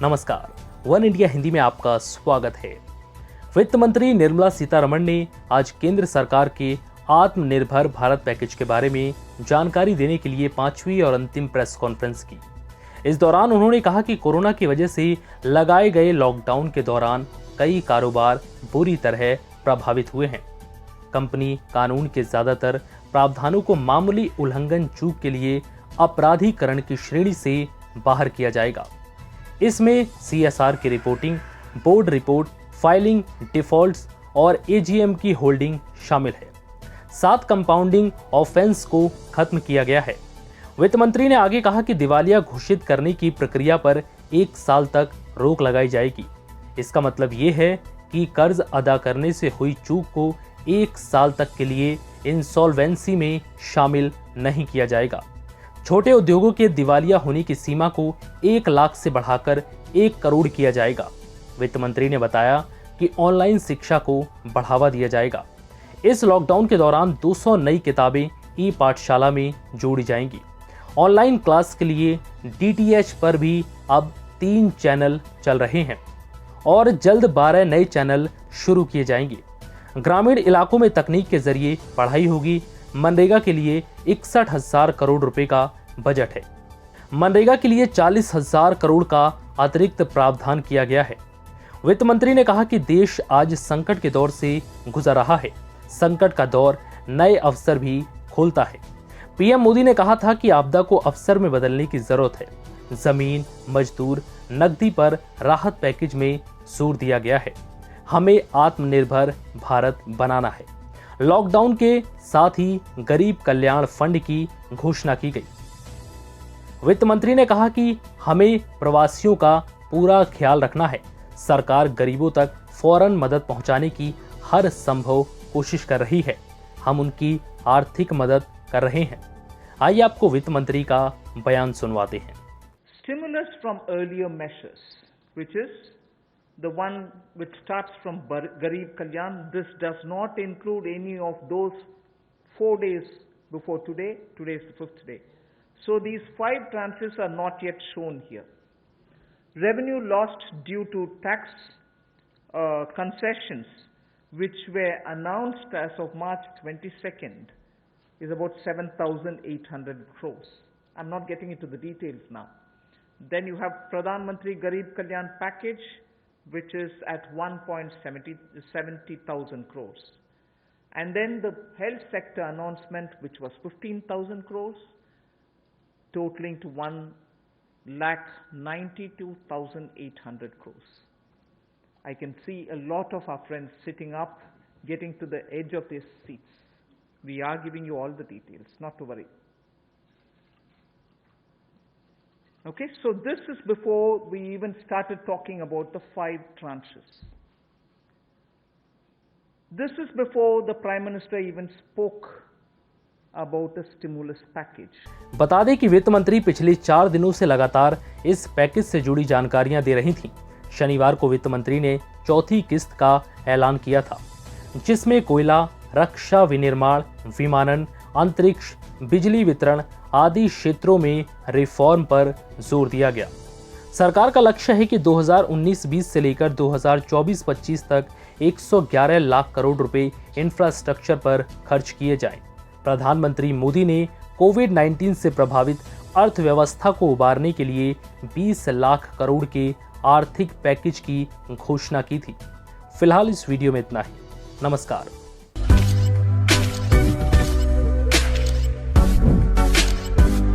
नमस्कार, one India Hindi में आपका स्वागत है। वित्त मंत्री निर्मला सीतारमण ने आज केंद्र सरकार के आत्मनिर्भर भारत पैकेज के बारे में जानकारी देने के लिए 5वीं और अंतिम प्रेस कॉन्फ्रेंस की। इस दौरान उन्होंने कहा कि कोरोना की वजह से लगाए गए लॉकडाउन के दौरान कई कारोबार बुरी तरह प्रभावित हुए हैं। कंपनी कानून के ज्यादातर प्रावधानों को मामूली उल्लंघन चूक के लिए अपराधीकरण की श्रेणी से बाहर किया जाएगा। इसमें CSR की reporting, board report, filing, defaults और AGM की होल्डिंग शामिल है। 7 कंपाउंडिंग ऑफेंस को खत्म किया गया है। वित्त मंत्री ने आगे कहा कि दिवालिया घोषित करने की प्रक्रिया पर 1 साल तक रोक लगाई जाएगी। इसका मतलब ये है कि कर्ज अदा करने से हुई चूक को 1 साल तक के लिए इंसॉल्वेंसी में शामिल नहीं किया जाएगा। छोटे उद्योगों के दिवालिया होने की सीमा को 1 लाख से बढ़ाकर 1 करोड़ किया जाएगा। वित्त मंत्री ने बताया कि ऑनलाइन शिक्षा को बढ़ावा दिया जाएगा। इस लॉकडाउन के दौरान 200 नई किताबें ई-पाठशाला में जोड़ी जाएंगी। ऑनलाइन क्लास के लिए DTH पर भी अब 3 चैनल चल रहे हैं और जल्द 12 नए चैनल शुरू किए जाएंगे। ग्रामीण इलाकों में तकनीक के जरिए पढ़ाई होगी। मनरेगा के लिए 61,000 करोड़ रुपए का बजट है। मनरेगा के लिए 40,000 करोड़ का अतिरिक्त प्रावधान किया गया है। वित्त मंत्री ने कहा कि देश आज संकट के दौर से गुजर रहा है। संकट का दौर नए अवसर भी खोलता है। PM मोदी ने कहा था कि आपदा को अवसर में बदलने की जरूरत है। जमीन, मजदूर, नकदी पर राहत पैकेज में जोर दिया गया है। हमें आत्मनिर्भर भारत बनाना है। लॉकडाउन के साथ ही गरीब कल्याण फंड की घोषणा की गई। वित्त मंत्री ने कहा कि हमें प्रवासियों का पूरा ख्याल रखना है। सरकार गरीबों तक फौरन मदद पहुंचाने की हर संभव कोशिश कर रही है। हम उनकी आर्थिक मदद कर रहे हैं। आइए आपको वित्त मंत्री का बयान सुनवाते हैं। Stimulus from earlier measures, which is the one which starts from Garib Kalyan. This does not include any of those 4 days before today. Today is the 5th day. So these 5 tranches are not yet shown here. Revenue lost due to tax concessions, which were announced as of March 22nd, is about 7,800 crores. I'm not getting into the details now. Then you have Pradhan Mantri Garib Kalyan package, which is at 1.70,000 crores. And then the health sector announcement, which was 15,000 crores, totaling to 1,92,800 crores. I can see a lot of our friends sitting up, getting to the edge of their seats. We are giving you all the details, not to worry. Okay, so this is before we even started talking about the 5 tranches. This is before the Prime Minister even spoke about the stimulus package. बता दें कि वित्त मंत्री पिछले 4 दिनों से लगातार इस पैकेज से जुड़ी जानकारियां दे रही थीं। शनिवार को वित्त मंत्री ने चौथी किस्त का ऐलान किया था, जिसमें कोयला, रक्षा विनिर्माण, विमानन, अंतरिक्ष, बिजली वितरण आदि क्षेत्रों में रिफॉर्म पर जोर दिया गया। सरकार का लक्ष्य है कि 2019-20 से लेकर 2024-25 तक 111 लाख करोड़ रुपए इंफ्रास्ट्रक्चर पर खर्च किए जाएं। प्रधानमंत्री मोदी ने कोविड-19 से प्रभावित अर्थव्यवस्था को उबारने के लिए 20 लाख करोड़ के आर्थिक पैकेज की घोषणा की थी। फिलहाल इस वीडियो में इतना ही। नमस्कार।